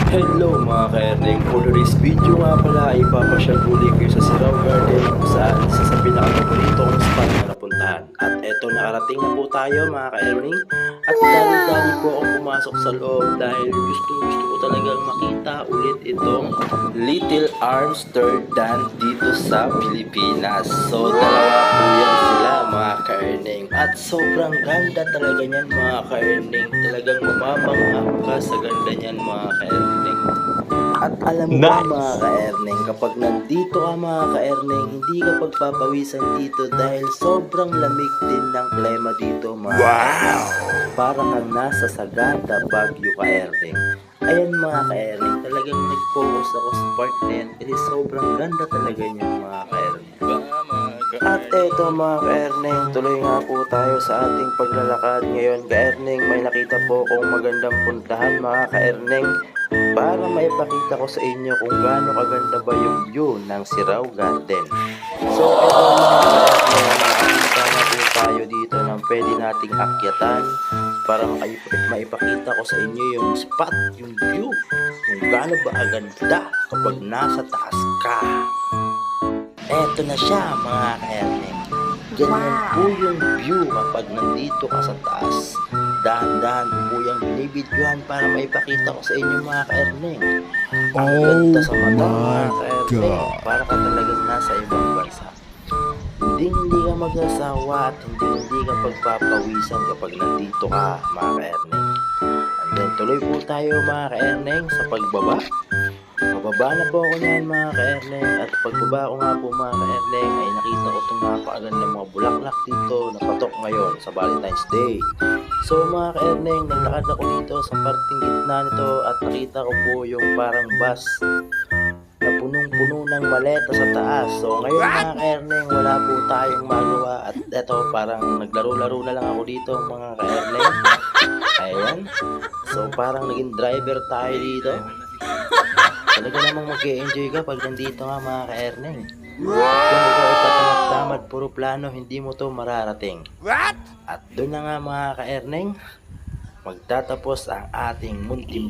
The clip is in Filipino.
Hello mga ka-Erneng, for today's video nga pala ay ipapasyal muli kayo sa Sirao Garden kung saan isa sa pinaka-paborito kong spot na napuntahan. At eto nakarating na po tayo mga ka-Erneng at dali-dali po akong pumasok sa loob dahil gusto ko talagang makita ulit itong Little Amsterdam dito sa Pilipinas. So dalawa po yan sila mga ka-Erneng at sobrang ganda talaga niyan mga ka-Erneng. Talagang mamamangha ka sa ganda niyan mga ka-Erneng. At alam mo ba mga ka-Erneng, kapag nandito ka mga ka-Erneng, hindi ka pagpapawisan dito dahil sobrang lamig din ng klima dito mga ka-Erneng. Para kang nasa Sagada, Baguio ka-Erneng. Ayan mga ka-Erneng, talagang nag-focus ako sa part na yan kasi sobrang ganda talaga niyan mga ka-Erneng. At eto mga ka-Erneng, tuloy nga po tayo sa ating paglalakad ngayon ka-Erneng. May nakita po akong magandang puntahan mga ka-Erneng para maipakita ko sa inyo kung gaano kaganda ba yung view ng Sirao Garden. So eto mga ka-Erneng, nakakita na po tayo dito ng pwede nating akyatan para maipakita ko sa inyo yung spot, yung view, kung gaano ba aganda kapag nasa taas ka. Eto na siya mga ka-Erneng. Ganyan po yung view kapag nandito ka sa taas. Dahan-dahan po yung binibidyohan para maipakita ko sa inyo mga ka-Erneng. Ang ganda sa mata mga ka-Erneng. Para ka talagang nasa ibang bansa. Hindi ka mag-asawa at hindi ka pagpapawisan kapag nandito ka mga ka-Erneng. And then tuloy po tayo mga ka-Erneng sa pagbaba. Pababa na po ako niyan mga ka-Erneng at pagbaba ko nga po mga ka-Erneng ay nakita ko itong napakagandang mga bulaklak dito na patok ngayon sa Valentine's Day. So mga ka-Erneng, naglakad ako dito sa parting gitna nito at nakita ko po yung parang bus na punong-puno ng maleta sa taas. So ngayon mga ka-Erneng, wala po tayong magawa at eto parang naglaro-laro na lang ako dito mga ka-Erneng. Ayan. So parang naging driver tayo dito. Talaga namang mag-e-enjoy ka pag nandito nga mga ka-Erneng. Kung ikaw ay patamad-tamad, puro plano, hindi mo to mararating. At doon na nga mga ka-Erneng, magtatapos ang ating munting